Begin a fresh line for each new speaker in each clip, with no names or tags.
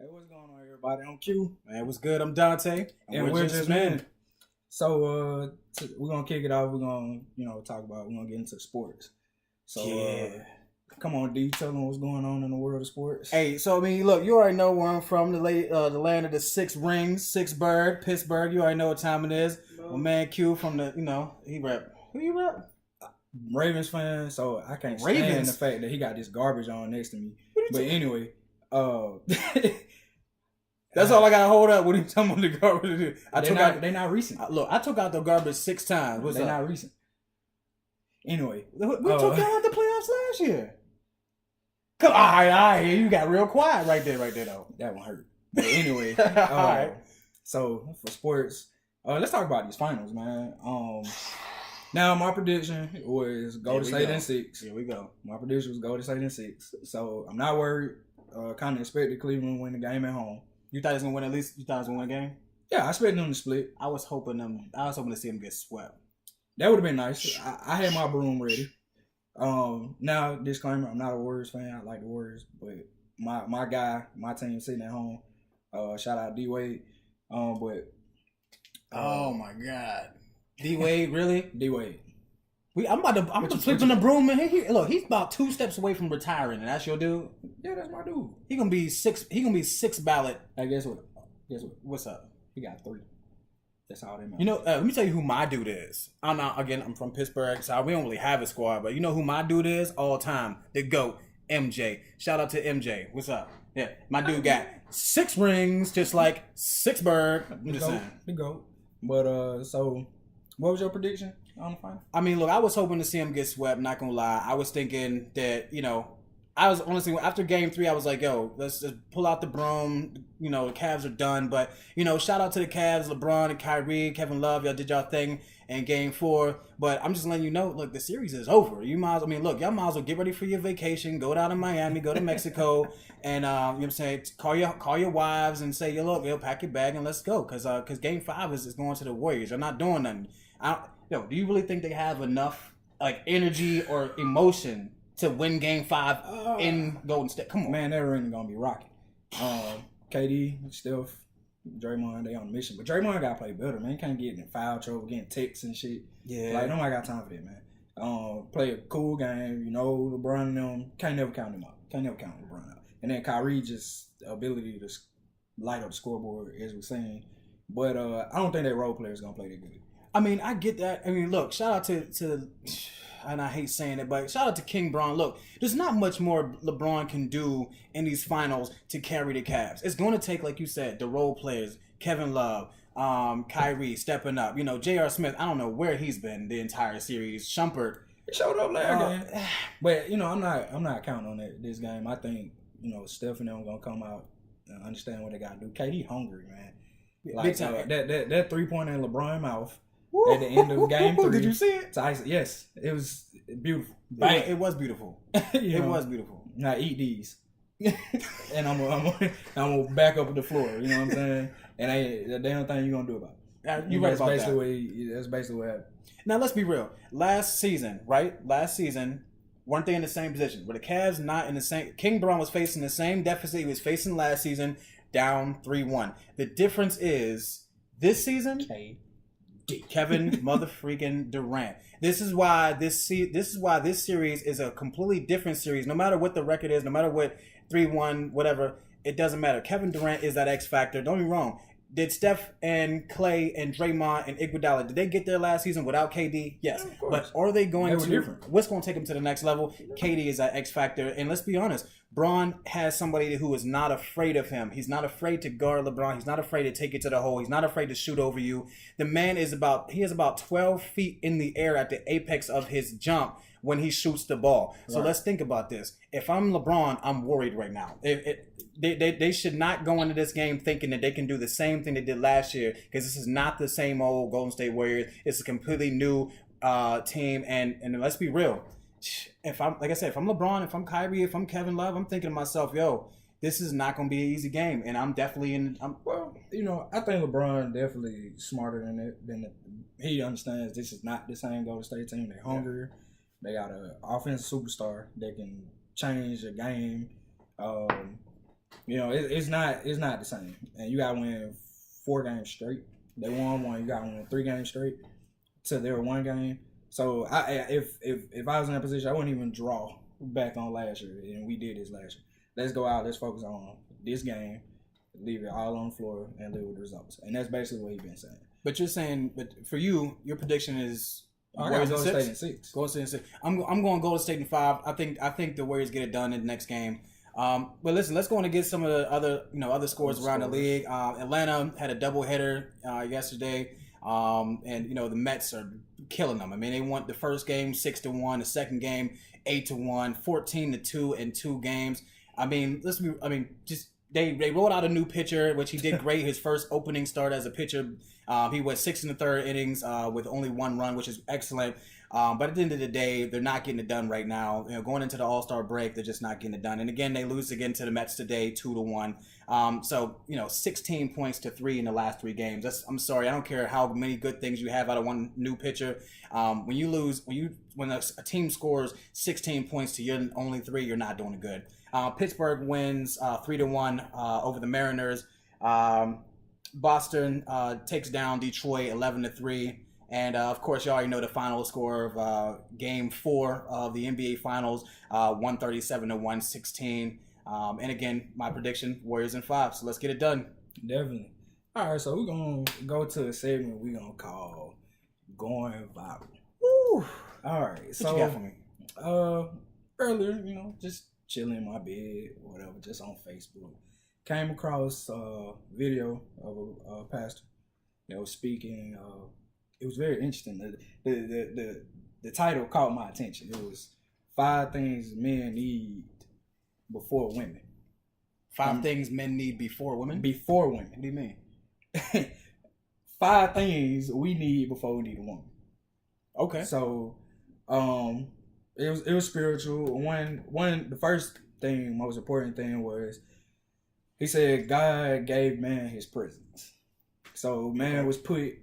Hey, what's going on, everybody? I'm Q,
Man, what's good? I'm Dante,
and we're just men. So, we're gonna kick it off. We're gonna, talk about. We're gonna get into sports. So, come on, D, tell them what's going on in the world of sports.
Hey, so I mean, look, you already know where I'm from, the land of the six rings, six bird, Pittsburgh. You already know what time it is. My man Q from the, he rep. Who you rep?
Ravens fan, so I can't stand the fact that he got this garbage on next to me. But anyway,
that's all I gotta hold up when you talking about the garbage.
They're not recent.
Look, I took out the garbage 6 times. What's
they're
up?
not recent. Anyway,
we took y'all out the playoffs last year. Come on, all right, you got real quiet right there though.
That one hurt. But anyway,
all right.
So for sports, let's talk about these finals, man. Now my prediction was Golden State in 6.
Here we go.
My prediction was Golden State in 6. So I'm not worried. Kind of expected Cleveland to win the game at home.
You thought he was gonna win at least? You thought he was gonna win a game?
Yeah, I expected them to split.
I was hoping to see him get swept.
That would have been nice. I had my broom ready. Now disclaimer: I'm not a Warriors fan. I like the Warriors, but my guy, my team sitting at home. Shout out D Wade.
Oh my God, D Wade, really?
D Wade.
I'm flipping the broom in here. Look, he's about 2 steps away from retiring, and that's your dude.
Yeah, that's my dude.
He gonna be 6 ballot.
Hey, guess what? What's up? He got 3. That's all they matter.
Let me tell you who my dude is. I'm from Pittsburgh, so we don't really have a squad, but you know who my dude is all time? The GOAT, MJ. Shout out to MJ. What's up? Yeah, my dude got 6 rings, just like 6 bird. I'm just saying.
The GOAT. But so, what was your prediction on the final?
I mean, look, I was hoping to see him get swept. Not gonna lie, I was thinking that I was honestly after Game 3, I was like, yo, let's just pull out the broom. The Cavs are done. But shout out to the Cavs, LeBron and Kyrie, Kevin Love, y'all did y'all thing in Game 4. But I'm just letting you know, look, the series is over. Y'all might as well get ready for your vacation, go down to Miami, go to Mexico, and you know what I'm saying, call your wives and say, yo, pack your bag and let's go, because Game 5 is going to the Warriors. They're not doing nothing. Do you really think they have enough energy or emotion to win Game 5 in Golden State? Come on,
man, that ring gonna be rocking. KD, Steph, Draymond, they on a mission, but Draymond gotta play better, man. He can't get in foul trouble, getting ticks and shit.
Yeah,
nobody got time for that, man. Play a cool game. LeBron and them can't never count them out. Can't never count LeBron out. And then Kyrie just the ability to light up the scoreboard, as we're saying. But I don't think that role player is gonna play that good.
I mean, I get that. I mean, look, shout out to and I hate saying it, but shout out to King Bron. Look, there's not much more LeBron can do in these finals to carry the Cavs. It's going to take, like you said, the role players, Kevin Love, Kyrie stepping up. J.R. Smith, I don't know where he's been the entire series. Shumpert.
He showed up last game. But, I'm not counting on this game. I think, Steph and them going to come out and understand what they got to do. KD hungry, man. Like, that 3-pointer in LeBron's mouth. At the end of Game 3.
Did you see it?
Yes. It was beautiful.
It was beautiful. It was beautiful.
Now eat these. And I'm gonna back up the floor. You know what I'm saying? And the damn thing you're gonna do about it.
You're right about that.
That's basically what happened.
Now let's be real. Last season, weren't they in the same position? Were the Cavs not in the same? King Bron was facing the same deficit he was facing last season, down 3-1. The difference is this season. Kevin motherfreaking Durant. This is why this series is a completely different series. No matter what the record is, no matter what 3-1, whatever, it doesn't matter. Kevin Durant is that X factor. Don't get me wrong. Did Steph and Clay and Draymond and Iguodala, did they get there last season without KD? Yes. But are they going to?
Different.
What's going to take them to the next level? KD is that X factor. And let's be honest, Bron has somebody who is not afraid of him. He's not afraid to guard LeBron. He's not afraid to take it to the hole. He's not afraid to shoot over you. The man is about 12 feet in the air at the apex of his jump when he shoots the ball. So let's think about this. If I'm LeBron, I'm worried right now. They should not go into this game thinking that they can do the same thing they did last year, because this is not the same old Golden State Warriors. It's a completely new team. And let's be real. If I'm LeBron, if I'm Kyrie, if I'm Kevin Love, I'm thinking to myself, yo, this is not going to be an easy game. And I'm definitely
I think LeBron definitely smarter than he understands this is not the same Golden State team. They're hungrier. They got an offensive superstar that can change a game. You know, it's not the same. And you got to win 4 games straight. They won one. You got to win 3 games straight to their 1 game. So if I was in that position, I wouldn't even draw back on last year, and we did this last year. Let's go out. Let's focus on this game. Leave it all on the floor and live with the results. And that's basically what he's been saying.
But you're saying, but for you, your prediction is
Warriors Golden State in 6.
Golden State in 6. I'm going Golden State in 5. I think the Warriors get it done in the next game. But listen, let's go on and get some of the other scores around the league. Atlanta had a doubleheader yesterday, and the Mets are killing them. I mean, they won the first game 6-1, the second game 8-1, 14-2 in 2 games. I mean, They rolled out a new pitcher, which he did great. His first opening start as a pitcher, he went 6 1/3 innings with only 1 run, which is excellent. But at the end of the day, they're not getting it done right now. Going into the All-Star break, they're just not getting it done. And again, they lose again to the Mets today, 2-1. So 16 points to 3 in the last 3 games. I'm sorry, I don't care how many good things you have out of one new pitcher. When a team scores 16 points to your only 3, you're not doing it good. Pittsburgh wins 3-1 over the Mariners. Boston takes down Detroit 11-3. And of course, you already know the final score of Game 4 of the NBA Finals, 137-116. And again, my prediction: Warriors in 5. So let's get it done.
Definitely. All right, so we're gonna go to a segment we're gonna call "Going Viral."
Woo!
All right,
What
so
you got for me?
Earlier, just chilling in my bed or whatever, just on Facebook, came across a video of a pastor, speaking. It was very interesting. The title caught my attention. It was 5 things men need before women.
5 things men need before women?
Before women.
What do you mean?
5 things we need before we need a woman.
Okay.
So, it was spiritual. The first thing, most important thing was, he said God gave man his presence. So man was put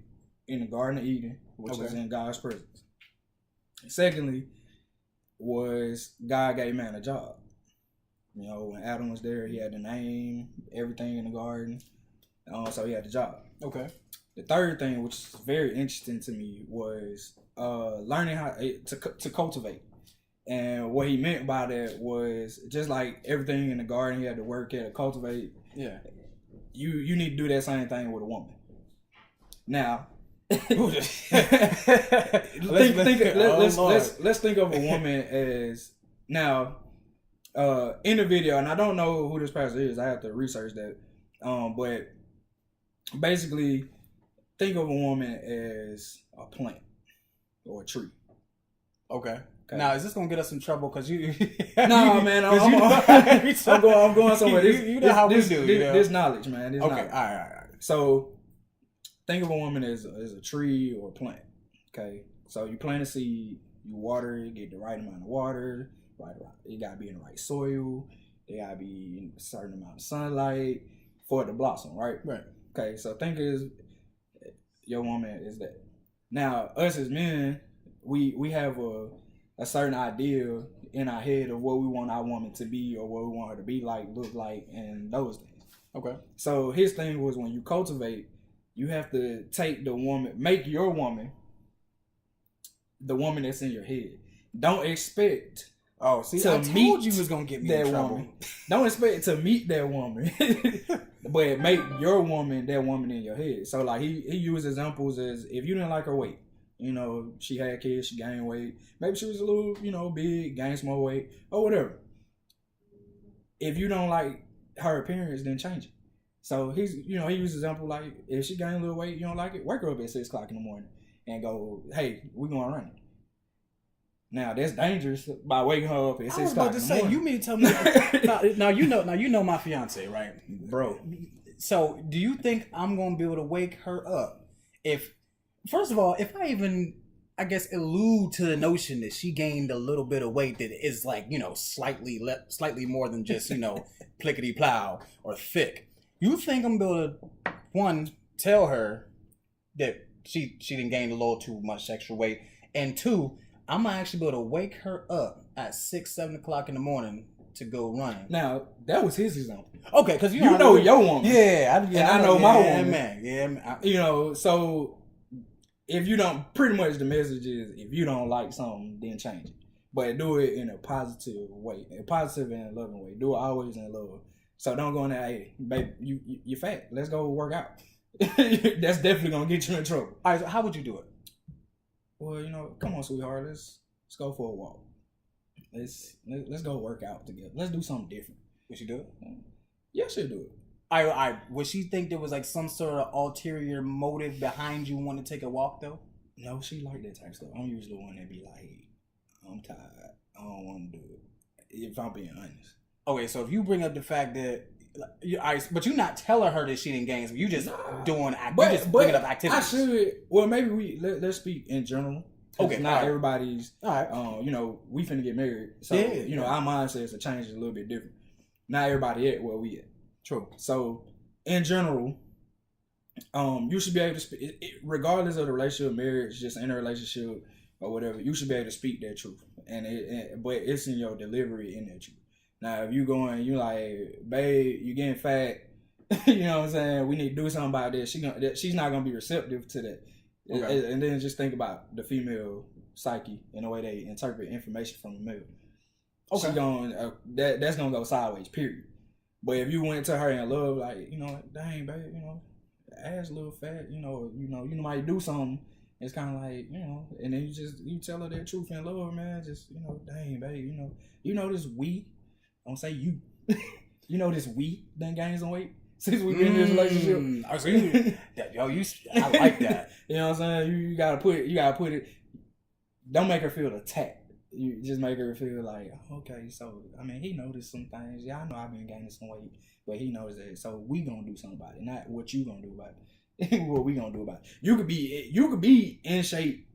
in the Garden of Eden, which is in God's presence. Secondly, was God gave man a job. When Adam was there, he had the name, everything in the garden. So he had the job.
Okay.
The third thing, which is very interesting to me, was learning how to cultivate. And what he meant by that was, just like everything in the garden, he had to work, he had to cultivate.
Yeah.
You need to do that same thing with a woman. Now, let's think of a woman as, now, in the video, and I don't know who this pastor is, I have to research that. But basically, think of a woman as a plant or a tree.
Okay. Now, is this gonna get us in trouble? Cause you,
no, man, I'm going somewhere.
You know how we do.
This knowledge, man.
Okay, all right.
So, think of a woman as a tree or a plant. Okay, so you plant a seed, you water it, get the right amount of water. Right. It gotta be in the right soil. It gotta be in a certain amount of sunlight for it to blossom. Right.
Right.
Okay, so think as your woman is that. Now, us as men, we have a certain idea in our head of what we want our woman to be or what we want her to be like, look like, and those things.
Okay.
So his thing was, when you cultivate, you have to take the woman, make your woman the woman that's in your head. Don't expect
I told you was gonna get me
that
in trouble.
woman. Don't expect to meet that woman, but make your woman that woman in your head. So like he used examples as, if you didn't like her weight, she had kids, she gained weight. Maybe she was a little, big, gained some more weight, or whatever. If you don't like her appearance, then change it. So he used example like, if she gained a little weight, you don't like it, wake her up at 6 o'clock in the morning and go, hey, we're going running. Now that's dangerous by waking her up at 6 o'clock in the morning.
You mean to tell me? now you know my fiance, right, bro? So do you think I'm gonna be able to wake her up if? First of all, if I even, I guess, allude to the notion that she gained a little bit of weight that is like, slightly more than just, plickety plow or thick, you think I'm able to, one, tell her that she didn't gain a little too much extra weight, and 2, I'm gonna actually be able to wake her up at 6, 7 o'clock in the morning to go running.
Now that was his example.
Okay, because
you know your woman.
Yeah,
I know my woman.
Man. Yeah,
you know, so if you don't, pretty much the message is if you don't like something, then change it. But do it in a positive way, a positive and loving way. Do it always in love. So don't go in there, hey, babe, you fat. Let's go work out. That's definitely gonna get you in trouble.
All right, so how would you do it?
Well, you know, come on, sweetheart, let's go for a walk. Let's go work out together. Let's do something different.
Would she do it?
Yeah, she'll do it.
I would she think there was like some sort of ulterior motive behind you wanting to take a walk though?
No, she like that type of stuff. I'm usually the one that be like, I'm tired. I don't want to do it. If I'm being honest.
Okay, so if you bring up the fact that, but you not telling her that she didn't gain, so you just bringing up activities.
I should. Well, maybe let's speak in general. Okay, not everybody's. All right. You know, we finna get married, so you know our mindsets are changing a little bit different. Not everybody at where we at.
True.
So in general, you should be able to speak, regardless of the relationship, marriage, just in a relationship or whatever. You should be able to speak that truth, but it's in your delivery in that truth. Now, if you going, you like, babe, you getting fat, you know what I'm saying? We need to do something about this. She's not gonna be receptive to that. Okay. And then just think about the female psyche and the way they interpret information from the male. Okay. She going that's gonna go sideways. Period. But if you went to her in love, like, you know, dang, babe, you know, ass a little fat, you might do something. It's kind of like, you know, and then you tell her that truth in love, man. Just, you know, dang, babe, you know this we. Don't say you. You know this we done gained some weight since we've been in this relationship.
I like that.
You know what I'm saying? You gotta put it. Don't make her feel attacked. You just make her feel like, okay, so I mean, he noticed some things. Yeah, I know I've been gaining some weight, but he knows that. So we gonna do something about it, not what you gonna do about it. What we gonna do about it? You could be in shape,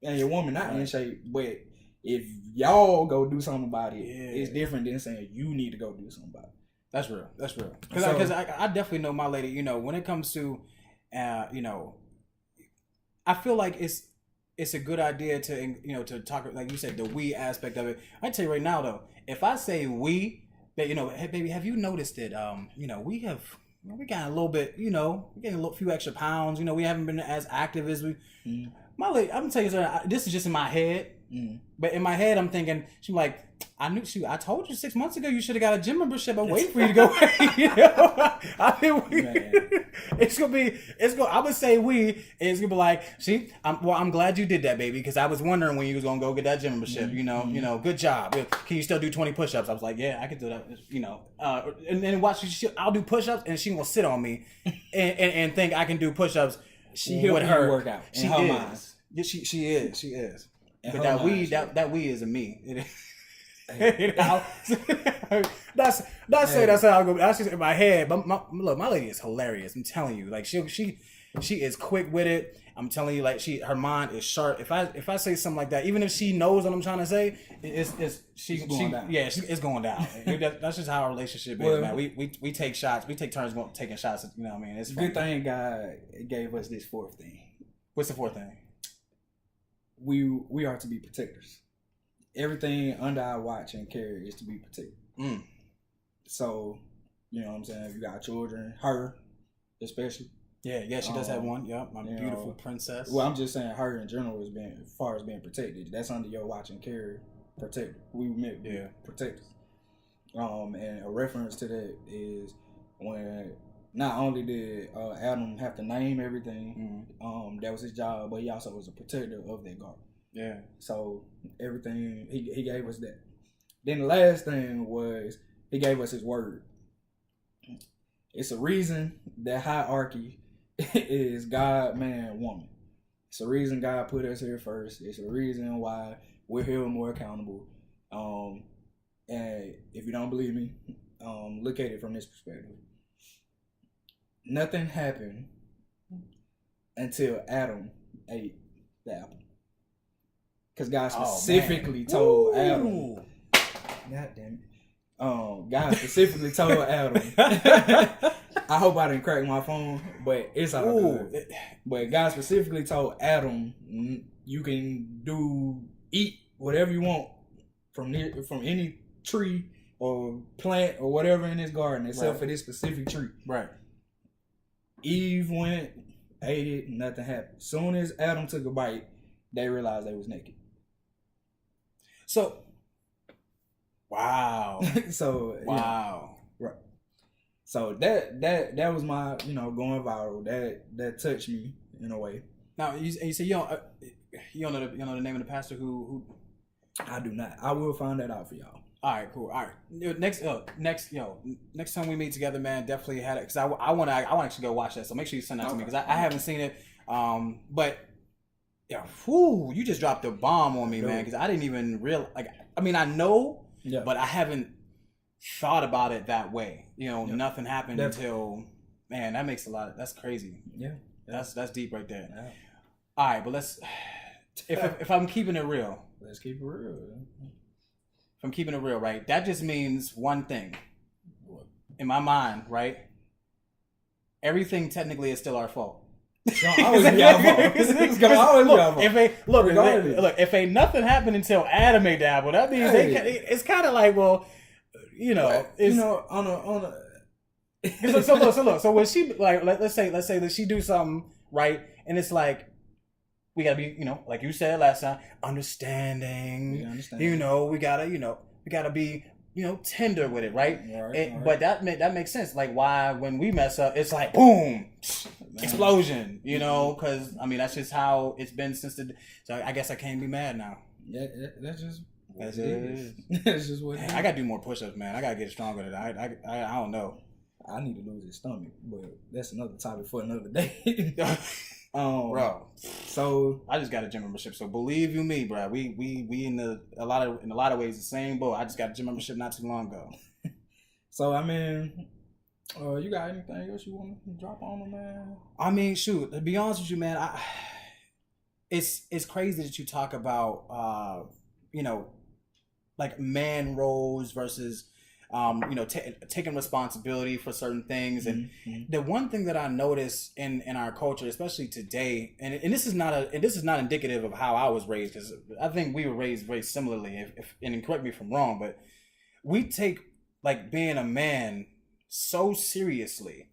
and your woman not in shape, but if y'all go do something about it, it's different than saying you need to go do something about it.
That's real. Because I definitely know my lady. You know, when it comes to, you know, I feel like it's a good idea to talk, like you said, the we aspect of it. I tell you right now though, if I say we, that, you know, hey baby, have you noticed that you know, we got a little bit, you know, we getting few extra pounds. You know, we haven't been as active as we. My lady, I'm gonna tell you something. This is just in my head. But in my head, I'm thinking, she's like, I told you 6 months ago you should have got a gym membership. I'm waiting for you to go. You know? I mean, I would say it's gonna be like, I'm glad you did that, baby, because I was wondering when you was gonna go get that gym membership. You know, good job. Can you still do 20 push-ups? I was like, yeah, I can do that. You know, and then watch, I'll do push-ups, and she gonna sit on me and think I can do push-ups.
She with her work out.
She is. Yeah, she is. But that we is a me. You know? that's how I go. That's just in my head. But my lady is hilarious. I'm telling you, like she is quick with it. I'm telling you, like her mind is sharp. If I say something like that, even if she knows what I'm trying to say, it's going down. Yeah, it's going down. That's just how our relationship is, man. We take shots. We take turns taking shots. You know what I mean? It's
good thing God gave us this fourth thing.
What's the fourth thing?
We are to be protectors. Everything under our watch and care is to be protected. So, you know what I'm saying? If you got children, her especially.
Yeah, she does have one. Yeah, my beautiful princess.
Well, I'm just saying her in general as far as being protected. That's under your watch and care. Protected. We meant protectors. And a reference to that is when not only did Adam have to name everything, that was his job, but he also was a protector of that garden.
Yeah.
So everything he gave us that. Then the last thing was he gave us his word. It's a reason that hierarchy is God, man, woman. It's a reason God put us here first. It's a reason why we're here more accountable. And if you don't believe me, look at it from this perspective. Nothing happened until Adam ate the apple. Because God specifically told Adam. God damn it. God specifically told Adam. I hope I didn't crack my phone, but it's all good. But God specifically told Adam, you can eat whatever you want from any tree or plant or whatever in his garden except for this specific tree.
Right.
Eve went, ate it, nothing happened. Soon as Adam took a bite, they realized they was naked.
So, wow.
Wow. Yeah. Right. So that was my, going viral. That touched me in a way.
Now you say you don't know the name of the pastor who.
I do not. I will find that out for y'all.
All right, cool. All right, next time we meet together, man, definitely had it because I want to actually go watch that. So make sure you send that to me because I haven't seen it. But yeah, you just dropped a bomb on me, man, because I didn't even realize. I mean, I know, but I haven't thought about it that way. Nothing happened until, man, that makes a lot. That's crazy.
Yeah,
that's deep right there.
Yeah.
All right, but let's. If I'm keeping it real,
let's keep it real.
If I'm keeping it real, right? That just means one thing. In my mind, right? Everything technically is still our fault.
It's gonna always be our fault. It's gonna always be our fault.
Look, if ain't nothing happened until Adam ate the apple, that means it's kind of like, well,
on a.
So when she let's say that she do something right, and it's like. We gotta be, like you said last time, understanding. We gotta be, tender with it, right? Right. But that makes sense. Like why when we mess up, it's like boom, explosion. Because that's just how it's been since the. So I guess I can't be mad now.
Yeah, that's just. That's just what.
I gotta do more push-ups, man. I gotta get stronger than I don't know.
I need to lose his stomach, but that's another topic for another day.
Bro,
so
I just got a gym membership. So believe you me, bro, we in a lot of ways the same boat. I just got a gym membership not too long ago.
So you got anything else you want to drop on them, man?
I mean, shoot. To be honest with you, man, it's crazy that you talk about like man roles versus. Taking responsibility for certain things. And the one thing that I notice in our culture, especially today, and this is not indicative of how I was raised, because I think we were raised very similarly, and correct me if I'm wrong, but we take like being a man so seriously.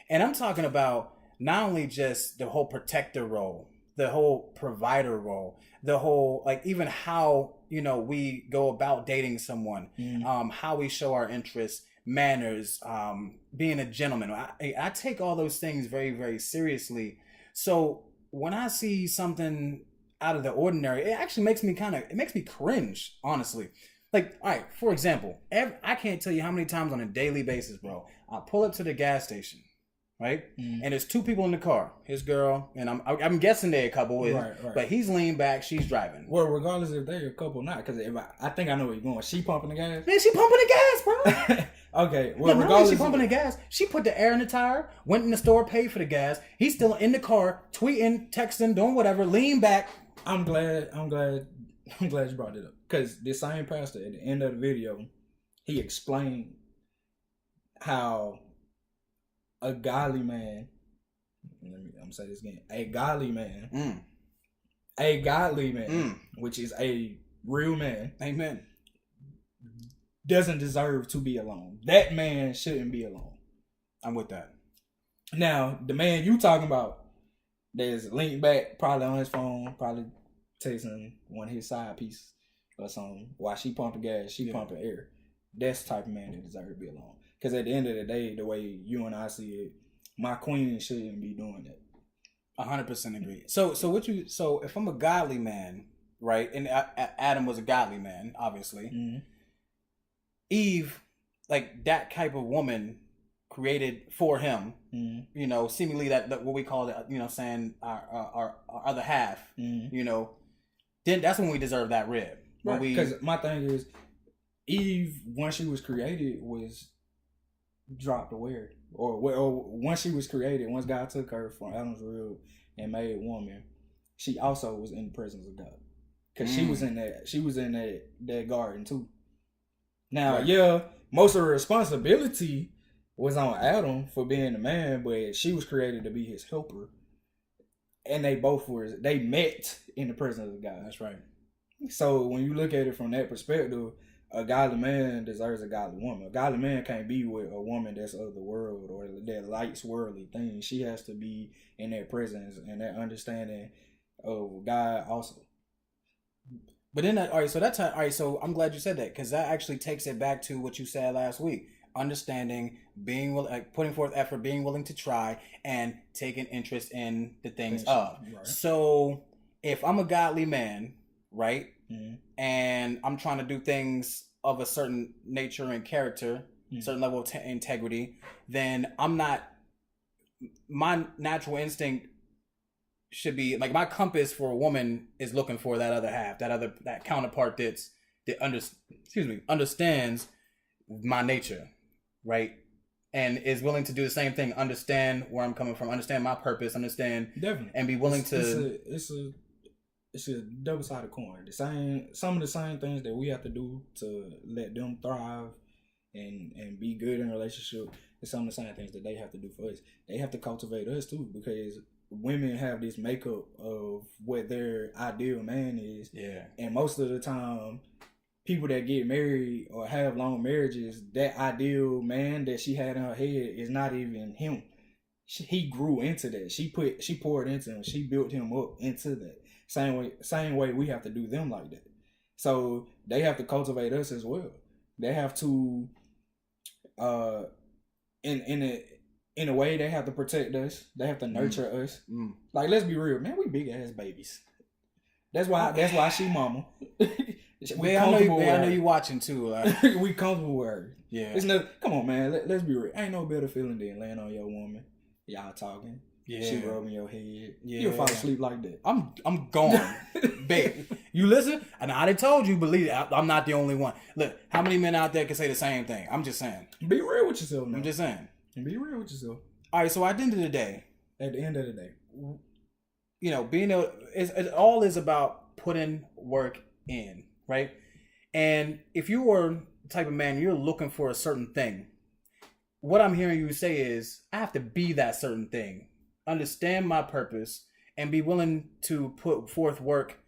And I'm talking about not only just the whole protector role, the whole provider role, the whole, like, even how, we go about dating someone, how we show our interests, manners, being a gentleman. I take all those things very, very seriously. So when I see something out of the ordinary, it actually makes me cringe, honestly. Like, all right, for example, I can't tell you how many times on a daily basis, bro, I pull up to the gas station. Right, and there's two people in the car. His girl, and I'm guessing they're a couple. Right. But he's leaned back. She's driving.
Well, regardless if they're a couple or not, because I think I know where you're going. She pumping the gas.
Man, she pumping the gas, bro.
Okay. Well, regardless,
she pumping the gas. She put the air in the tire. Went in the store, paid for the gas. He's still in the car, tweeting, texting, doing whatever. Lean back.
I'm glad you brought it up, because this same pastor at the end of the video, he explained how. A godly man, I'm gonna say this again. A godly man, which is a real man,
amen,
doesn't deserve to be alone. That man shouldn't be alone.
I'm with that.
Now, the man you talking about, there's leaned back, probably on his phone, probably texting one of his side pieces or something. While she pumping gas, she pumping air. That's the type of man that deserves to be alone. Because at the end of the day, the way you and I see it, my queen shouldn't be doing that.
100% agree. So if I'm a godly man, right, and Adam was a godly man, obviously, Eve, like that type of woman, created for him, seemingly that what we call it, saying our other half, then that's when we deserve that rib.
Right. Because my thing is, Eve, once she was created, was dropped away, or once she was created, once God took her from Adam's rib and made woman, she also was in the presence of God, because she was in that garden too. Now, most of the responsibility was on Adam for being a man, but she was created to be his helper, and they met in the presence of God.
That's right.
So when you look at it from that perspective, a godly man deserves a godly woman. A godly man can't be with a woman that's of the world or that likes worldly things. She has to be in that presence and that understanding of God also.
But then, all right, so that's how, all right, so I'm glad you said that, because that actually takes it back to what you said last week. Understanding, being putting forth effort, being willing to try, and taking interest in the things of. Right. So if I'm a godly man, right, and I'm trying to do things of a certain nature and character, certain level of integrity, then I'm not, my natural instinct should be like, my compass for a woman is looking for that other half, that counterpart that understands my nature, right, and is willing to do the same thing, understand where I'm coming from, understand my purpose, understand
definitely,
and be willing to.
It's a double-sided coin. Some of the same things that we have to do to let them thrive and be good in a relationship. It's some of the same things that they have to do for us. They have to cultivate us too, because women have this makeup of what their ideal man is. Yeah. And most of the time, people that get married or have long marriages, that ideal man that she had in her head is not even him. He grew into that. She poured into him. She built him up into that. Same way we have to do them like that. So they have to cultivate us as well. They have to, in a way, they have to protect us. They have to nurture us. Like, let's be real, man. We big ass babies. That's why she mama.
I know you watching too.
We comfortable with her. Yeah. It's not. Come on, man. Let's be real. Ain't no better feeling than laying on your woman. Y'all talking. Yeah. She rubbing your head. Yeah. You'll fall asleep like that.
I'm gone, babe. You listen, and I done told you. Believe it. I'm not the only one. Look, how many men out there can say the same thing? I'm just saying.
Be real with yourself, man.
I'm just saying.
Be real with yourself.
All right. So at the end of the day, you know, it all is about putting work in, right? And if you are the type of man, you're looking for a certain thing. What I'm hearing you say is, I have to be that certain thing, understand my purpose, and be willing to put forth work,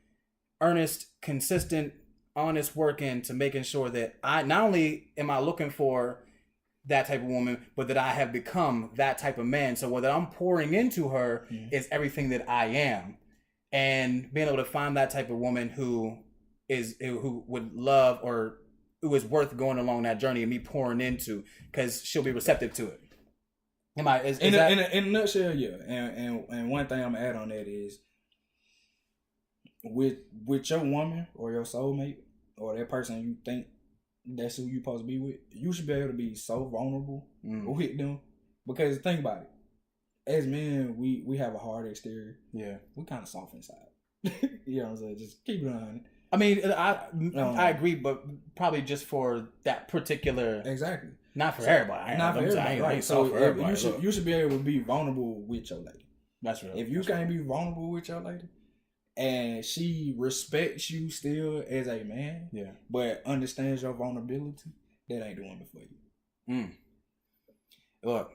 earnest, consistent, honest work into making sure that I not only am I looking for that type of woman, but that I have become that type of man. So what I'm pouring into her is everything that I am, and being able to find that type of woman who would love, or who is worth going along that journey and me pouring into, because she'll be receptive to it. In
a nutshell, yeah. And one thing I'm gonna add on that is, with your woman or your soulmate or that person you think that's who you supposed to be with, you should be able to be so vulnerable with them. Because think about it, as men, we have a hard exterior. Yeah, we kind of soft inside. You know what I'm saying? Just keep it on.
I mean, I agree, but probably just for that particular.
Exactly.
Not for everybody.
Not for everybody. Right. So you should be able to be vulnerable with your lady. That's right. If you can't be vulnerable with your lady, and she respects you still as a man, but understands your vulnerability, that ain't the woman for you.
Look,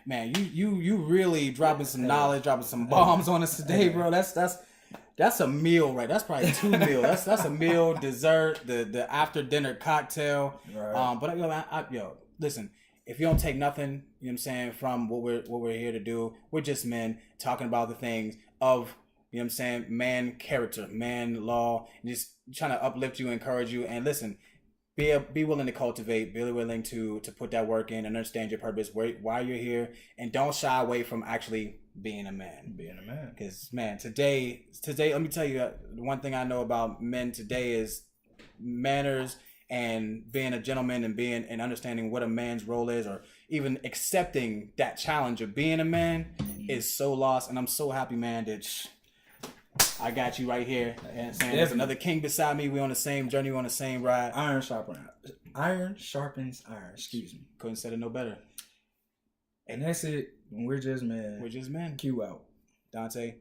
man, you really dropping some knowledge, dropping some bombs on us today, bro. That's a meal, right? That's probably 2 meals. That's a meal, dessert, the after dinner cocktail. Right. But listen, if you don't take nothing, you know what I'm saying, from what we're here to do, we're just men talking about the things of, you know what I'm saying, man character, man law, and just trying to uplift you, encourage you, and listen, be willing to cultivate, be willing to put that work in and understand your purpose, why you're here, and don't shy away from actually being a man. Because, man, today, let me tell you, one thing I know about men today is manners and being a gentleman and understanding what a man's role is, or even accepting that challenge of being a man is so lost. And I'm so happy, man, that I got you right here. And saying there's another king beside me. We on the same journey, we on the same ride.
Iron sharpens iron. Excuse me.
Couldn't say it no better.
And that's it. We're just men.
We're just men.
Q out.
Dante.